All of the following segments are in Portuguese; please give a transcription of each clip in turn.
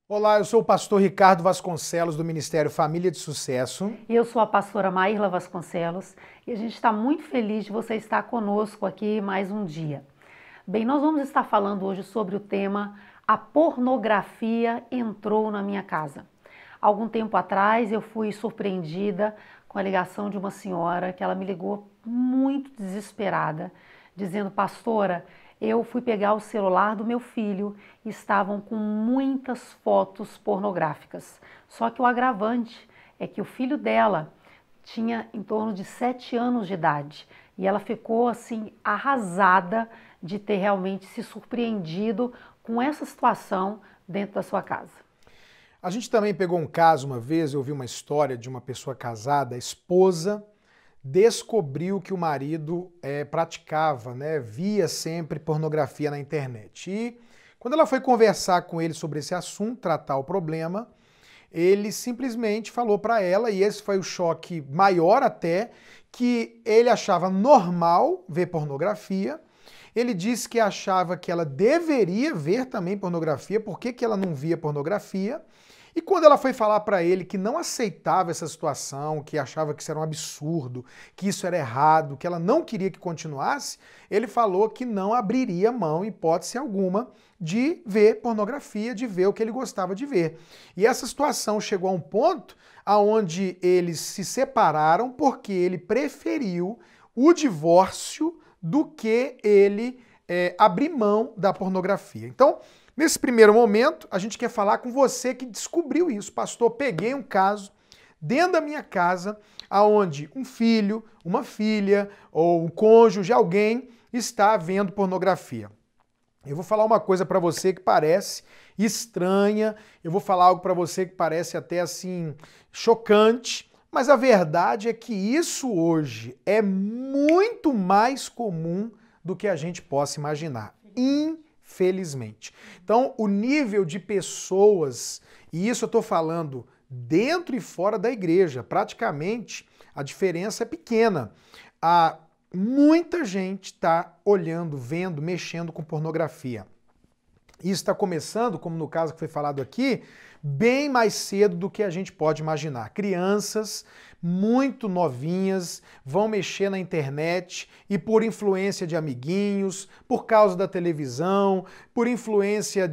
Olá, eu sou o pastor Ricardo Vasconcelos, do Ministério Família de Sucesso. Eu sou a pastora Maírla Vasconcelos e a gente está muito feliz de você estar conosco aqui mais um dia. Bem, nós vamos estar falando hoje sobre o tema A pornografia entrou na minha casa. Algum tempo atrás eu fui surpreendida com a ligação de uma senhora que ela me ligou muito desesperada, dizendo: pastora, eu fui pegar o celular do meu filho e estavam com muitas fotos pornográficas. Só que o agravante é que o filho dela tinha em torno de 7 anos de idade e ela ficou assim arrasada de ter realmente se surpreendido com essa situação dentro da sua casa. A gente também pegou um caso uma vez, eu ouvi uma história de uma pessoa casada, a esposa descobriu que o marido praticava, né, via sempre pornografia na internet. E quando ela foi conversar com ele sobre esse assunto, tratar o problema, ele simplesmente falou para ela, e esse foi o choque maior até, que ele achava normal ver pornografia. Ele disse que achava que ela deveria ver também pornografia, por que que ela não via pornografia? E quando ela foi falar para ele que não aceitava essa situação, que achava que isso era um absurdo, que isso era errado, que ela não queria que continuasse, ele falou que não abriria mão, hipótese alguma, de ver pornografia, de ver o que ele gostava de ver. E essa situação chegou a um ponto aonde eles se separaram porque ele preferiu o divórcio do que ele abrir mão da pornografia. Então, nesse primeiro momento, a gente quer falar com você que descobriu isso. Pastor, peguei um caso dentro da minha casa, aonde um filho, uma filha ou um cônjuge, alguém está vendo pornografia. Eu vou falar uma coisa para você que parece estranha, eu vou falar algo para você que parece até assim chocante, mas a verdade é que isso hoje é muito mais comum do que a gente possa imaginar. Infelizmente. Então, o nível de pessoas, e isso eu estou falando dentro e fora da igreja, praticamente a diferença é pequena. Muita gente está olhando, vendo, mexendo com pornografia. Isso está começando, como no caso que foi falado aqui, bem mais cedo do que a gente pode imaginar. Crianças muito novinhas vão mexer na internet e por influência de amiguinhos, por causa da televisão, por influência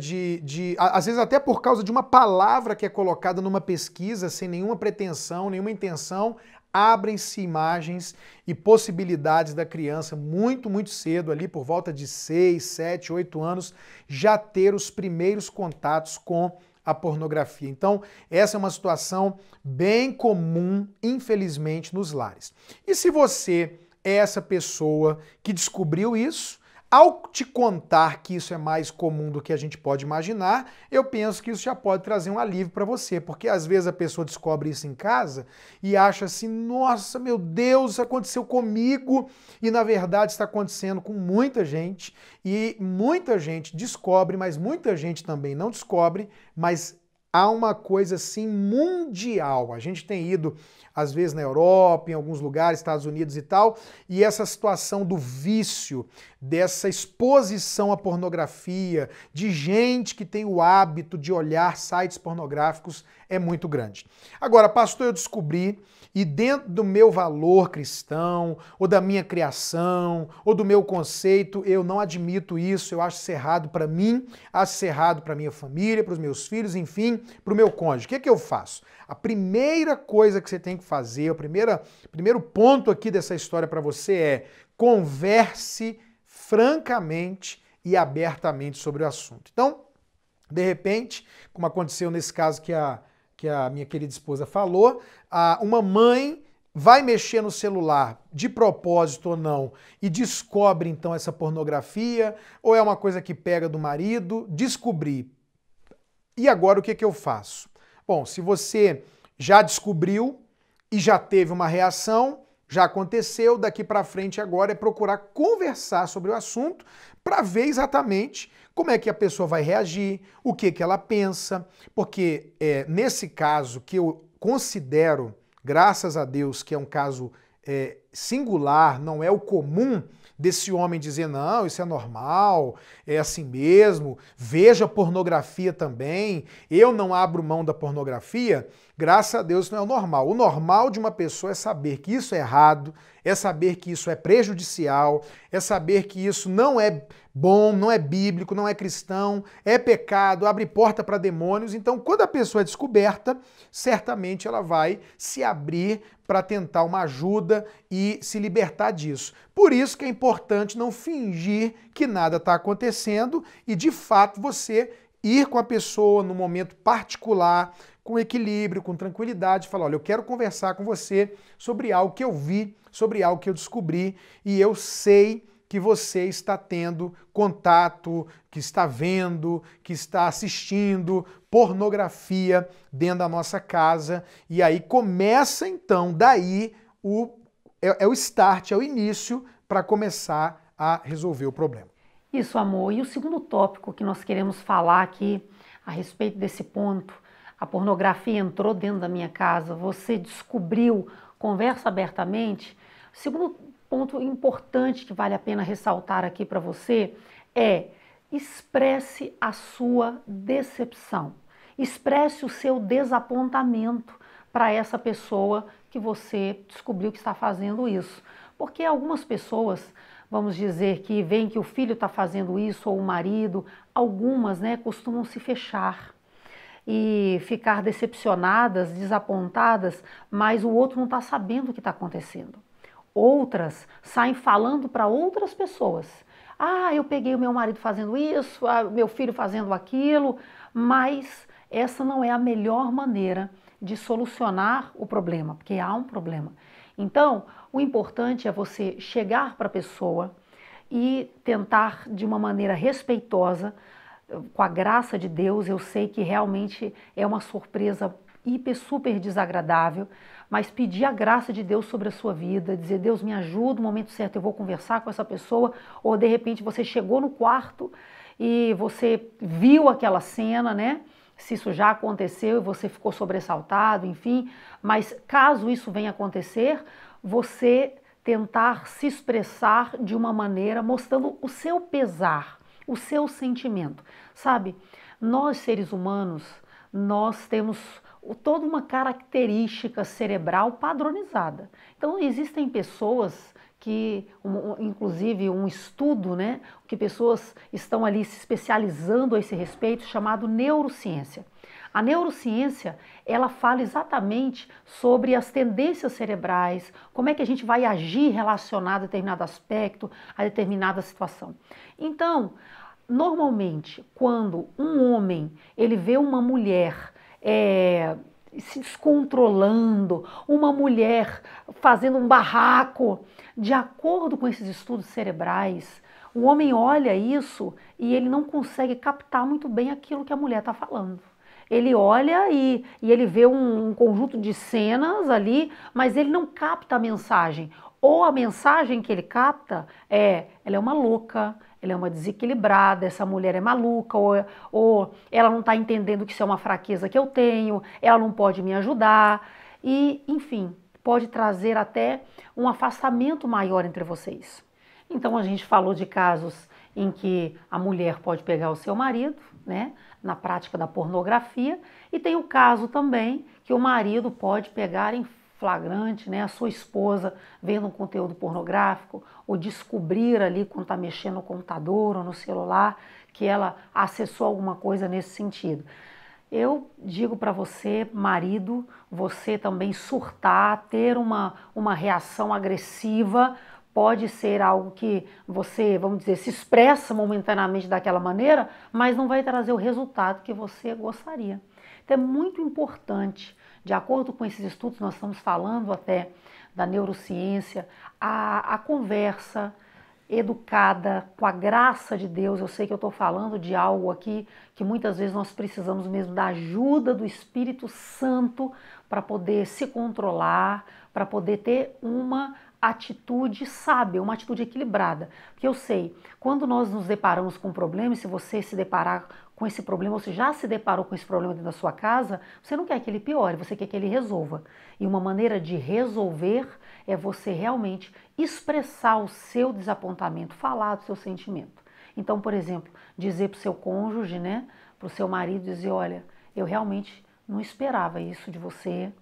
às vezes até por causa de uma palavra que é colocada numa pesquisa sem nenhuma pretensão, nenhuma intenção, abrem-se imagens e possibilidades da criança muito, muito cedo, ali por volta de 6, 7, 8 anos, já ter os primeiros contatos com a pornografia. Então, essa é uma situação bem comum, infelizmente, nos lares. E se você é essa pessoa que descobriu isso, ao te contar que isso é mais comum do que a gente pode imaginar, eu penso que isso já pode trazer um alívio para você, porque às vezes a pessoa descobre isso em casa e acha assim, nossa, meu Deus, isso aconteceu comigo, e na verdade está acontecendo com muita gente, e muita gente descobre, mas muita gente também não descobre, mas há uma coisa assim mundial. A gente tem ido às vezes na Europa, em alguns lugares, Estados Unidos e tal, e essa situação do vício, dessa exposição à pornografia, de gente que tem o hábito de olhar sites pornográficos é muito grande. Agora, pastor, eu descobri, e dentro do meu valor cristão, ou da minha criação, ou do meu conceito, eu não admito isso, eu acho isso errado para mim, acho isso errado para minha família, para os meus filhos, enfim, para o meu cônjuge. O que é que eu faço? A primeira coisa que você tem que fazer, o primeiro ponto aqui dessa história para você é converse francamente e abertamente sobre o assunto. Então, de repente, como aconteceu nesse caso que a minha querida esposa falou, uma mãe vai mexer no celular de propósito ou não e descobre então essa pornografia, ou é uma coisa que pega do marido, descobri. E agora o que que eu faço? Bom, se você já descobriu e já teve uma reação, já aconteceu, daqui para frente agora é procurar conversar sobre o assunto para ver exatamente como é que a pessoa vai reagir, o que que ela pensa, porque nesse caso que eu considero, graças a Deus, que é um caso singular, não é o comum desse homem dizer, não, isso é normal, é assim mesmo, veja pornografia também, eu não abro mão da pornografia, graças a Deus isso não é o normal. O normal de uma pessoa é saber que isso é errado, é saber que isso é prejudicial, é saber que isso não é bom, não é bíblico, não é cristão, é pecado, abre porta para demônios. Então, quando a pessoa é descoberta, certamente ela vai se abrir para tentar uma ajuda e se libertar disso. Por isso que é importante não fingir que nada está acontecendo e, de fato, você ir com a pessoa no momento particular, com equilíbrio, com tranquilidade, falar, olha, eu quero conversar com você sobre algo que eu vi, sobre algo que eu descobri e eu sei que você está tendo contato, que está vendo, que está assistindo pornografia dentro da nossa casa. E aí começa então, daí é o start, é o início para começar a resolver o problema. Isso, amor. E o segundo tópico que nós queremos falar aqui a respeito desse ponto, a pornografia entrou dentro da minha casa, você descobriu, conversa abertamente. O segundo ponto importante que vale a pena ressaltar aqui para você é expresse a sua decepção, expresse o seu desapontamento para essa pessoa que você descobriu que está fazendo isso. Porque algumas pessoas, vamos dizer, que veem que o filho está fazendo isso ou o marido, algumas, né, costumam se fechar e ficar decepcionadas, desapontadas, mas o outro não está sabendo o que está acontecendo. Outras saem falando para outras pessoas. Ah, eu peguei o meu marido fazendo isso, meu filho fazendo aquilo, mas essa não é a melhor maneira de solucionar o problema, porque há um problema. Então, o importante é você chegar para a pessoa e tentar de uma maneira respeitosa, com a graça de Deus. Eu sei que realmente é uma surpresa super desagradável, mas pedir a graça de Deus sobre a sua vida, dizer, Deus me ajuda, no momento certo eu vou conversar com essa pessoa, ou de repente você chegou no quarto e você viu aquela cena, né? Se isso já aconteceu e você ficou sobressaltado, enfim, mas caso isso venha acontecer, você tentar se expressar de uma maneira mostrando o seu pesar, o seu sentimento, sabe? Nós, seres humanos, nós temos toda uma característica cerebral padronizada. Então, existem pessoas que, inclusive um estudo, né, que pessoas estão ali se especializando a esse respeito, chamado neurociência. A neurociência, ela fala exatamente sobre as tendências cerebrais, como é que a gente vai agir relacionado a determinado aspecto, a determinada situação. Então, normalmente, quando um homem ele vê uma mulher se descontrolando, uma mulher fazendo um barraco, de acordo com esses estudos cerebrais, o homem olha isso e ele não consegue captar muito bem aquilo que a mulher está falando. Ele olha e ele vê um conjunto de cenas ali, mas ele não capta a mensagem. Ou a mensagem que ele capta ela é uma louca, ela é uma desequilibrada, essa mulher é maluca, ou ela não está entendendo que isso é uma fraqueza que eu tenho, ela não pode me ajudar, e, enfim, pode trazer até um afastamento maior entre vocês. Então, a gente falou de casos em que a mulher pode pegar o seu marido, né, na prática da pornografia, e tem o caso também que o marido pode pegar em flagrante, né, a sua esposa vendo um conteúdo pornográfico, ou descobrir ali quando está mexendo no computador ou no celular que ela acessou alguma coisa nesse sentido. Eu digo para você, marido, você também surtar, ter uma reação agressiva, pode ser algo que você, vamos dizer, se expressa momentaneamente daquela maneira, mas não vai trazer o resultado que você gostaria. Então é muito importante, de acordo com esses estudos, nós estamos falando até da neurociência, a conversa educada, com a graça de Deus. Eu sei que eu estou falando de algo aqui que muitas vezes nós precisamos mesmo da ajuda do Espírito Santo para poder se controlar, para poder ter uma atitude sábia, uma atitude equilibrada. Porque eu sei, quando nós nos deparamos com um problema, e se você se deparar com esse problema, ou se já se deparou com esse problema dentro da sua casa, você não quer que ele piore, você quer que ele resolva. E uma maneira de resolver é você realmente expressar o seu desapontamento, falar do seu sentimento. Então, por exemplo, dizer para o seu cônjuge, né, para o seu marido, dizer, olha, eu realmente não esperava isso de você,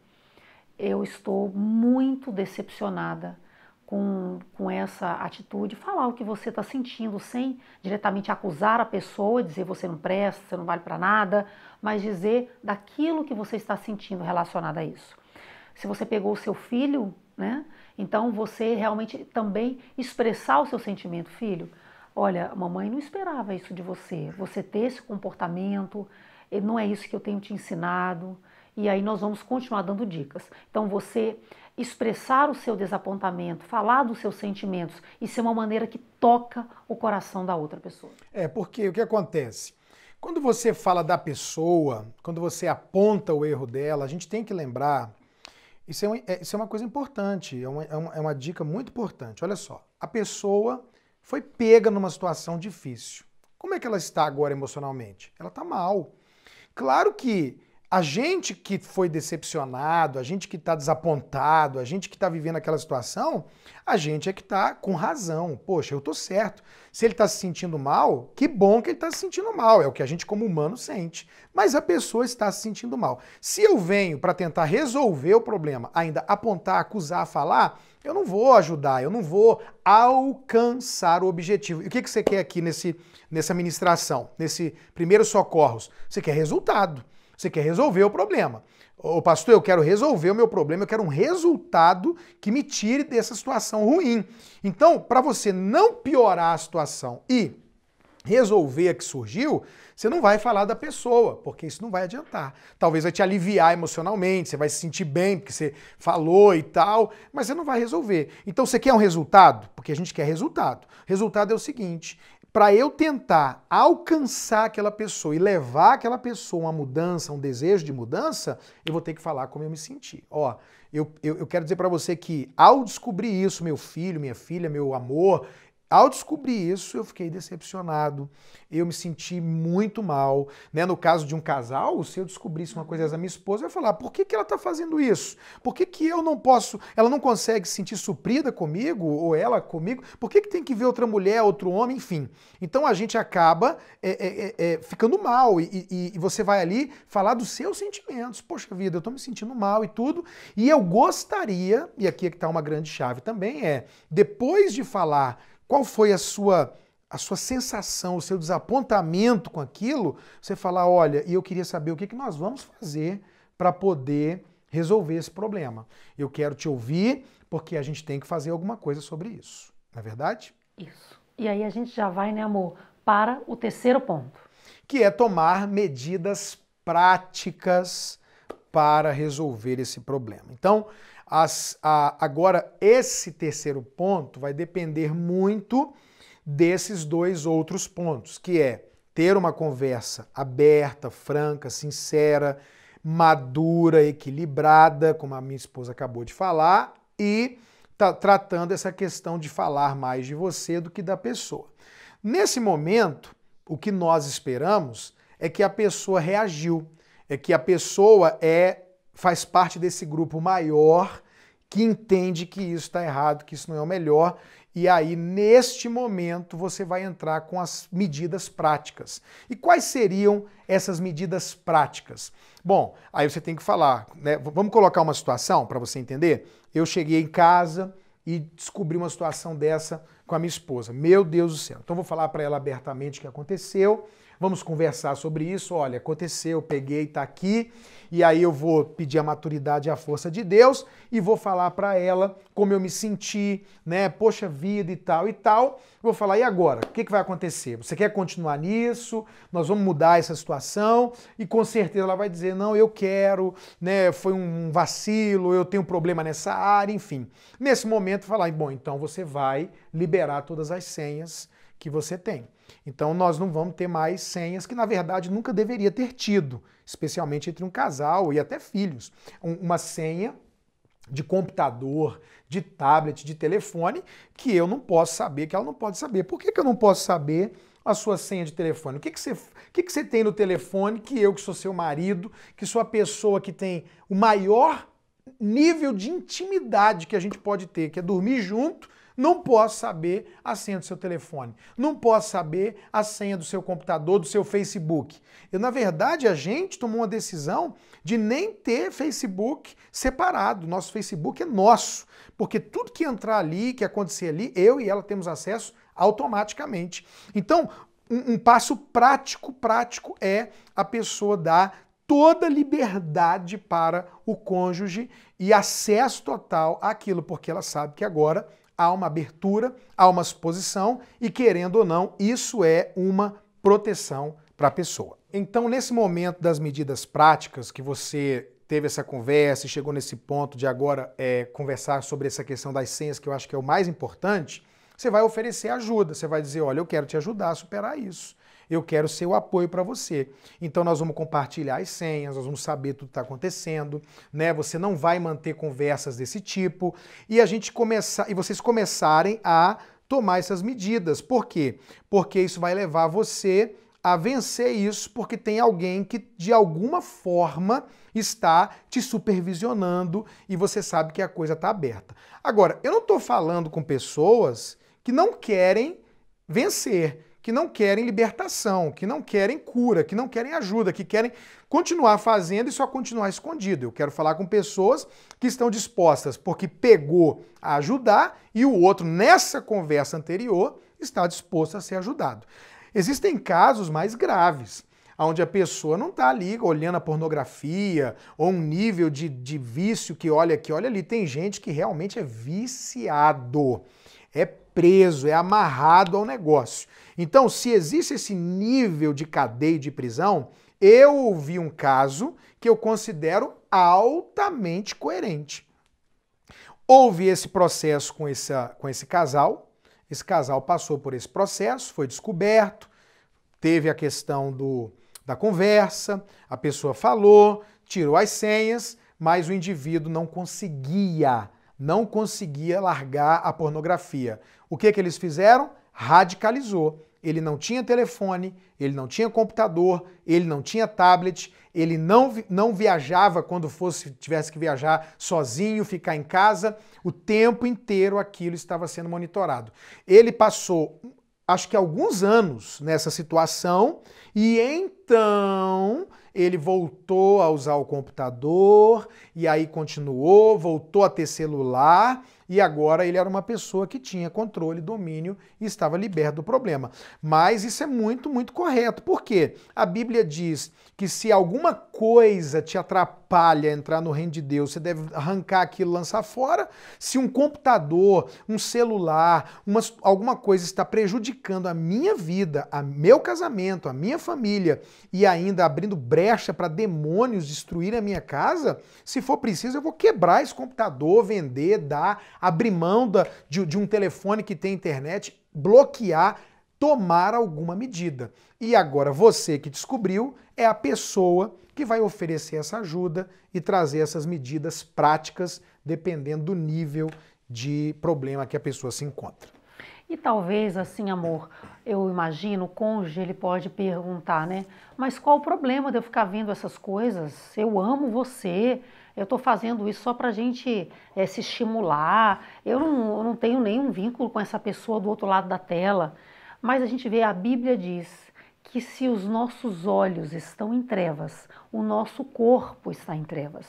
eu estou muito decepcionada com essa atitude, falar o que você está sentindo sem diretamente acusar a pessoa, dizer você não presta, você não vale para nada, mas dizer daquilo que você está sentindo relacionado a isso. Se você pegou o seu filho, né, então você realmente também expressar o seu sentimento, filho, olha, mamãe não esperava isso de você, você ter esse comportamento, não é isso que eu tenho te ensinado, e aí nós vamos continuar dando dicas. Então você expressar o seu desapontamento, falar dos seus sentimentos, isso é uma maneira que toca o coração da outra pessoa. Porque o que acontece? Quando você fala da pessoa, quando você aponta o erro dela, a gente tem que lembrar, isso é uma coisa importante, é uma dica muito importante. Olha só, a pessoa foi pega numa situação difícil. Como é que ela está agora emocionalmente? Ela está mal. Claro que a gente que foi decepcionado, a gente que está desapontado, a gente que está vivendo aquela situação, a gente é que está com razão. Poxa, eu estou certo. Se ele está se sentindo mal, que bom que ele está se sentindo mal. É o que a gente como humano sente. Mas a pessoa está se sentindo mal. Se eu venho para tentar resolver o problema, ainda apontar, acusar, falar, eu não vou ajudar, eu não vou alcançar o objetivo. E o que você quer aqui nessa ministração, nesse primeiro socorros? Você quer resultado. Você quer resolver o problema. Ô pastor, eu quero resolver o meu problema, eu quero um resultado que me tire dessa situação ruim. Então, para você não piorar a situação e resolver a que surgiu, você não vai falar da pessoa, porque isso não vai adiantar. Talvez vai te aliviar emocionalmente, você vai se sentir bem porque você falou e tal, mas você não vai resolver. Então você quer um resultado? Porque a gente quer resultado. O resultado é o seguinte, para eu tentar alcançar aquela pessoa e levar aquela pessoa a uma mudança, um desejo de mudança, eu vou ter que falar como eu me senti. Ó, eu quero dizer para você que ao descobrir isso, meu filho, minha filha, meu amor, ao descobrir isso, eu fiquei decepcionado, eu me senti muito mal, né? No caso de um casal, se eu descobrisse uma coisa da minha esposa, eu ia falar, por que ela está fazendo isso? Por que eu não posso, ela não consegue se sentir suprida comigo, ou ela comigo? Por que tem que ver outra mulher, outro homem, enfim? Então a gente acaba ficando mal e você vai ali falar dos seus sentimentos. Poxa vida, eu estou me sentindo mal e tudo, e eu gostaria, e aqui é que está uma grande chave também, depois de falar qual foi a sua sensação, o seu desapontamento com aquilo, você falar, olha, e eu queria saber o que nós vamos fazer para poder resolver esse problema. Eu quero te ouvir, porque a gente tem que fazer alguma coisa sobre isso. Não é verdade? Isso. E aí a gente já vai, né, amor, para o terceiro ponto. Que é tomar medidas práticas para resolver esse problema. Então, agora, esse terceiro ponto vai depender muito desses dois outros pontos, que é ter uma conversa aberta, franca, sincera, madura, equilibrada, como a minha esposa acabou de falar, e tratando essa questão de falar mais de você do que da pessoa. Nesse momento, o que nós esperamos é que a pessoa reagiu, é que a pessoa faz parte desse grupo maior que entende que isso está errado, que isso não é o melhor, e aí, neste momento, você vai entrar com as medidas práticas. E quais seriam essas medidas práticas? Bom, aí você tem que falar, né? Vamos colocar uma situação para você entender? Eu cheguei em casa e descobri uma situação dessa com a minha esposa. Meu Deus do céu. Então, vou falar para ela abertamente o que aconteceu. Vamos conversar sobre isso. Olha, aconteceu, peguei, tá aqui. E aí eu vou pedir a maturidade e a força de Deus e vou falar para ela como eu me senti, né? Poxa vida e tal e tal. Vou falar, e agora? O que vai acontecer? Você quer continuar nisso? Nós vamos mudar essa situação? E com certeza ela vai dizer, não, eu quero, né? Foi um vacilo, eu tenho um problema nessa área, enfim. Nesse momento, falar, bom, então você vai liberar todas as senhas que você tem. Então nós não vamos ter mais senhas que na verdade nunca deveria ter tido, especialmente entre um casal e até filhos. Uma senha de computador, de tablet, de telefone, que eu não posso saber, que ela não pode saber. Por que eu não posso saber a sua senha de telefone? O que você tem no telefone que eu, que sou seu marido, que sou a pessoa que tem o maior nível de intimidade que a gente pode ter, que é dormir junto, não posso saber a senha do seu telefone, não posso saber a senha do seu computador, do seu Facebook. Na verdade, a gente tomou uma decisão de nem ter Facebook separado. Nosso Facebook é nosso, porque tudo que entrar ali, que acontecer ali, eu e ela temos acesso automaticamente. Então, um passo prático é a pessoa dar toda liberdade para o cônjuge e acesso total àquilo, porque ela sabe que agora há uma abertura, há uma exposição e, querendo ou não, isso é uma proteção para a pessoa. Então, nesse momento das medidas práticas, que você teve essa conversa e chegou nesse ponto de agora conversar sobre essa questão das senhas, que eu acho que é o mais importante, você vai oferecer ajuda, você vai dizer, olha, eu quero te ajudar a superar isso. Eu quero ser o apoio para você. Então nós vamos compartilhar as senhas, nós vamos saber tudo que está acontecendo, né? Você não vai manter conversas desse tipo e vocês começarem a tomar essas medidas. Por quê? Porque isso vai levar você a vencer isso, porque tem alguém que de alguma forma está te supervisionando e você sabe que a coisa está aberta. Agora, eu não estou falando com pessoas que não querem vencer, que não querem libertação, que não querem cura, que não querem ajuda, que querem continuar fazendo e só continuar escondido. Eu quero falar com pessoas que estão dispostas porque pegou a ajudar e o outro, nessa conversa anterior, está disposto a ser ajudado. Existem casos mais graves, onde a pessoa não está ali olhando a pornografia ou um nível de vício que olha aqui, olha ali. Tem gente que realmente é viciado, é preso, é amarrado ao negócio. Então, se existe esse nível de cadeia de prisão, eu ouvi um caso que eu considero altamente coerente. Houve esse processo com esse casal passou por esse processo, foi descoberto, teve a questão da conversa, a pessoa falou, tirou as senhas, mas o indivíduo não conseguia largar a pornografia. O que eles fizeram? Radicalizou. Ele não tinha telefone, ele não tinha computador, ele não tinha tablet, ele não viajava quando tivesse que viajar sozinho, ficar em casa, o tempo inteiro aquilo estava sendo monitorado. Ele passou, acho que alguns anos nessa situação e então ele voltou a usar o computador e aí continuou, voltou a ter celular e agora ele era uma pessoa que tinha controle, domínio e estava liberto do problema. Mas isso é muito, muito correto. Por quê? A Bíblia diz que se alguma coisa te atrapalha a entrar no reino de Deus, você deve arrancar aquilo e lançar fora. Se um computador, um celular, alguma coisa está prejudicando a minha vida, a meu casamento, a minha família e ainda abrindo brecha para demônios destruírem a minha casa, se for preciso eu vou quebrar esse computador, vender, dar, abrir mão de um telefone que tem internet, bloquear, tomar alguma medida. E agora você que descobriu é a pessoa que vai oferecer essa ajuda e trazer essas medidas práticas dependendo do nível de problema que a pessoa se encontra. E talvez, assim, amor, eu imagino, o cônjuge, ele pode perguntar, né? Mas qual o problema de eu ficar vendo essas coisas? Eu amo você, eu estou fazendo isso só para a gente se estimular, eu não tenho nenhum vínculo com essa pessoa do outro lado da tela. Mas a gente vê, a Bíblia diz que se os nossos olhos estão em trevas, o nosso corpo está em trevas.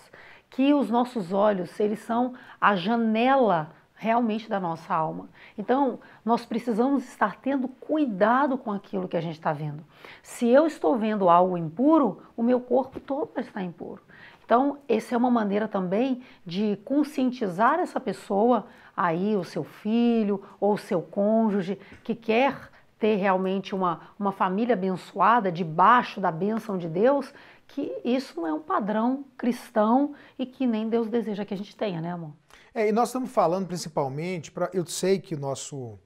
Que os nossos olhos, eles são a janela realmente da nossa alma. Então, nós precisamos estar tendo cuidado com aquilo que a gente está vendo. Se eu estou vendo algo impuro, o meu corpo todo está impuro. Então, essa é uma maneira também de conscientizar essa pessoa, aí o seu filho ou o seu cônjuge, que quer ter realmente uma família abençoada, debaixo da bênção de Deus, que isso não é um padrão cristão e que nem Deus deseja que a gente tenha, né, amor? E nós estamos falando principalmente, eu sei que o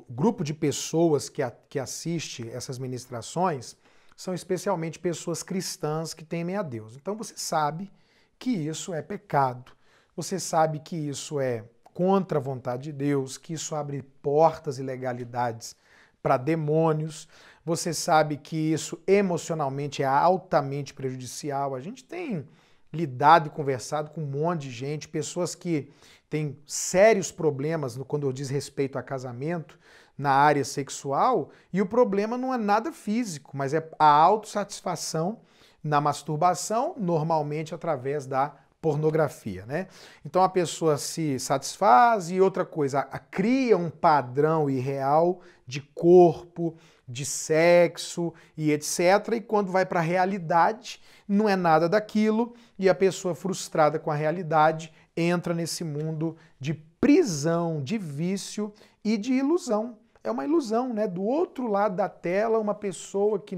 grupo de pessoas que assiste essas ministrações são especialmente pessoas cristãs que temem a Deus. Então você sabe que isso é pecado. você sabe que isso é contra a vontade de Deus, que isso abre portas e ilegalidades para demônios, você sabe que isso emocionalmente é altamente prejudicial. A gente tem lidado e conversado com um monte de gente, pessoas que têm sérios problemas quando diz respeito a casamento, na área sexual, e o problema não é nada físico, mas é a autossatisfação na masturbação, normalmente através da pornografia, né? Então a pessoa se satisfaz e outra coisa, cria um padrão irreal de corpo, de sexo e etc. E quando vai para a realidade, não é nada daquilo e a pessoa frustrada com a realidade entra nesse mundo de prisão, de vício e de ilusão. É uma ilusão, né? Do outro lado da tela, uma pessoa que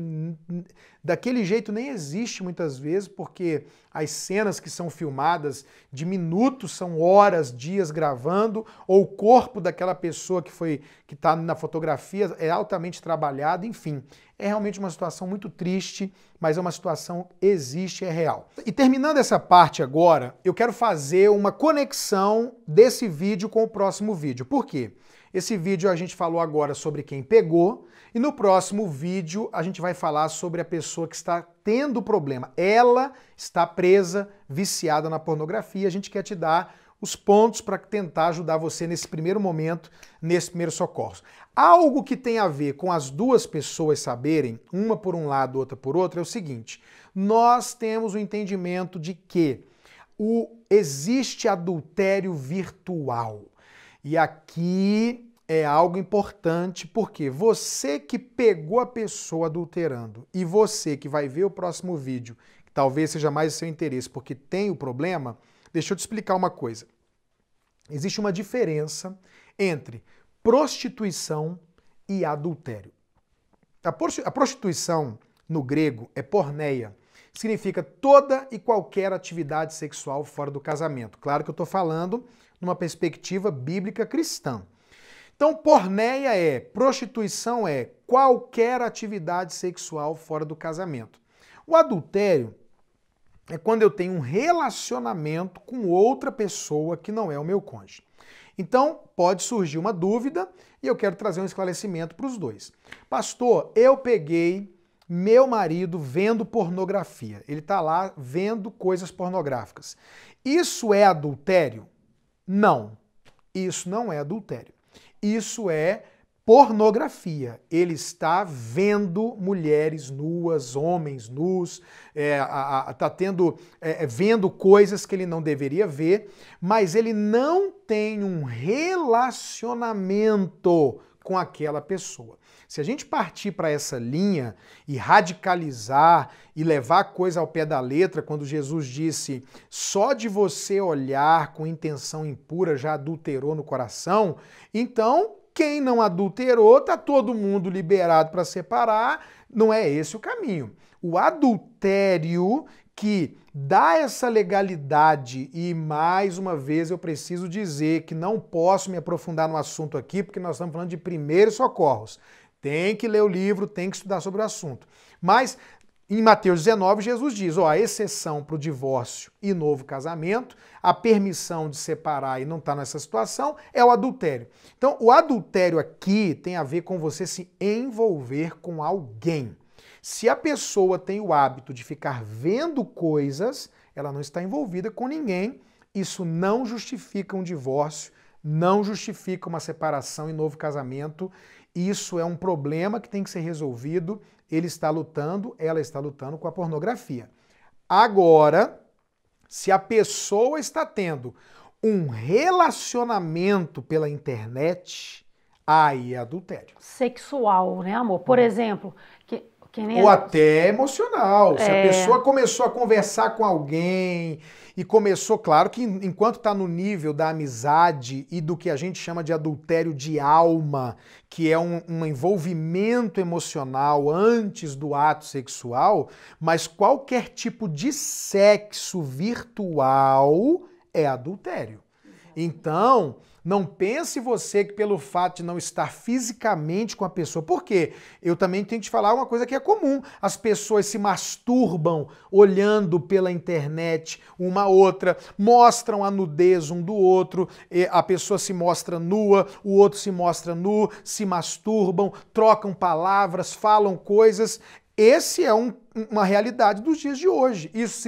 daquele jeito nem existe muitas vezes, porque as cenas que são filmadas de minutos são horas, dias gravando, ou o corpo daquela pessoa que está na fotografia é altamente trabalhado, enfim. É realmente uma situação muito triste, mas é uma situação que existe, é real. E terminando essa parte agora, eu quero fazer uma conexão desse vídeo com o próximo vídeo. Por quê? Esse vídeo a gente falou agora sobre quem pegou e no próximo vídeo a gente vai falar sobre a pessoa que está tendo problema. Ela está presa, viciada na pornografia. A gente quer te dar os pontos para tentar ajudar você nesse primeiro momento, nesse primeiro socorro. Algo que tem a ver com as duas pessoas saberem, uma por um lado, outra por outro, é o seguinte: nós temos o entendimento de que existe adultério virtual. E aqui é algo importante, porque você que pegou a pessoa adulterando e você que vai ver o próximo vídeo, que talvez seja mais do seu interesse porque tem o problema, deixa eu te explicar uma coisa. Existe uma diferença entre prostituição e adultério. A prostituição, no grego, é porneia. Significa toda e qualquer atividade sexual fora do casamento. Claro que eu estou falando numa perspectiva bíblica cristã. Então, porneia prostituição é qualquer atividade sexual fora do casamento. O adultério é quando eu tenho um relacionamento com outra pessoa que não é o meu cônjuge. Então, pode surgir uma dúvida e eu quero trazer um esclarecimento para os dois. Pastor, eu peguei meu marido vendo pornografia. Ele está lá vendo coisas pornográficas. Isso é adultério? Não, isso não é adultério. Isso é pornografia. Ele está vendo mulheres nuas, homens nus, vendo coisas que ele não deveria ver, mas ele não tem um relacionamento com aquela pessoa. Se a gente partir para essa linha e radicalizar e levar a coisa ao pé da letra, quando Jesus disse só de você olhar com intenção impura já adulterou no coração, então quem não adulterou está todo mundo liberado para separar, não é esse o caminho. O adultério que dá essa legalidade, e mais uma vez eu preciso dizer que não posso me aprofundar no assunto aqui, porque nós estamos falando de primeiros socorros. Tem que ler o livro, tem que estudar sobre o assunto. Mas em Mateus 19, Jesus diz, a exceção para o divórcio e novo casamento, a permissão de separar e não estar nessa situação é o adultério. Então, o adultério aqui tem a ver com você se envolver com alguém. Se a pessoa tem o hábito de ficar vendo coisas, ela não está envolvida com ninguém, isso não justifica um divórcio, não justifica uma separação e novo casamento. Isso é um problema que tem que ser resolvido. Ele está lutando, ela está lutando com a pornografia. Agora, se a pessoa está tendo um relacionamento pela internet, aí é adultério. Sexual, né, amor? Por exemplo, ou até emocional. Se a pessoa começou a conversar com alguém e começou, claro que enquanto está no nível da amizade e do que a gente chama de adultério de alma, que é um envolvimento emocional antes do ato sexual, mas qualquer tipo de sexo virtual é adultério. Então, não pense você que pelo fato de não estar fisicamente com a pessoa, por quê? Eu também tenho que te falar uma coisa que é comum. As pessoas se masturbam olhando pela internet uma outra, mostram a nudez um do outro, a pessoa se mostra nua, o outro se mostra nu, se masturbam, trocam palavras, falam coisas. Esse é uma realidade dos dias de hoje. Isso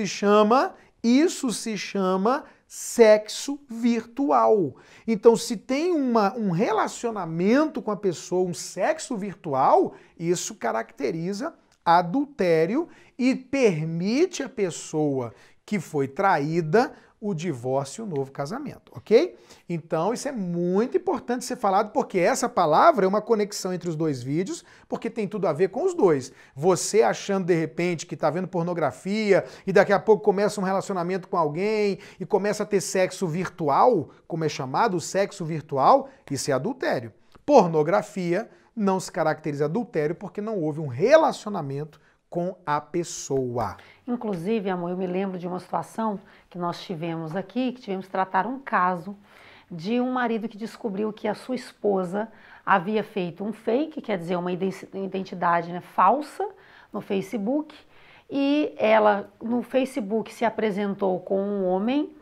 se chama sexo virtual. Então, se tem um relacionamento com a pessoa, um sexo virtual, isso caracteriza adultério e permite à pessoa que foi traída o divórcio e o novo casamento, ok? Então, isso é muito importante ser falado, porque essa palavra é uma conexão entre os dois vídeos, porque tem tudo a ver com os dois. Você achando, de repente, que está vendo pornografia e daqui a pouco começa um relacionamento com alguém e começa a ter sexo virtual, como é chamado, sexo virtual, isso é adultério. Pornografia não se caracteriza adultério porque não houve um relacionamento com a pessoa. Inclusive, amor, eu me lembro de uma situação que nós tivemos aqui, que tivemos que tratar um caso de um marido que descobriu que a sua esposa havia feito um fake, quer dizer, uma identidade, né, falsa no Facebook, e ela no Facebook se apresentou como homem,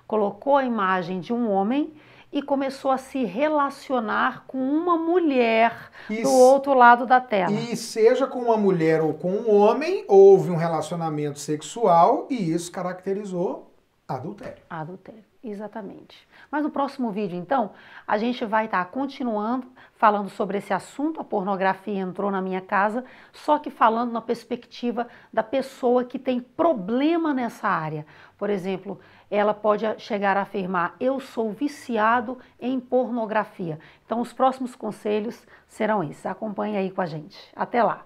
colocou a imagem de um homem e começou a se relacionar com uma mulher do outro lado da tela. E seja com uma mulher ou com um homem, houve um relacionamento sexual e isso caracterizou adultério. Adultério, exatamente. Mas no próximo vídeo, então, a gente vai estar continuando falando sobre esse assunto. A pornografia entrou na minha casa, só que falando na perspectiva da pessoa que tem problema nessa área. Por exemplo, ela pode chegar a afirmar: eu sou viciado em pornografia. Então, os próximos conselhos serão esses. Acompanhe aí com a gente. Até lá!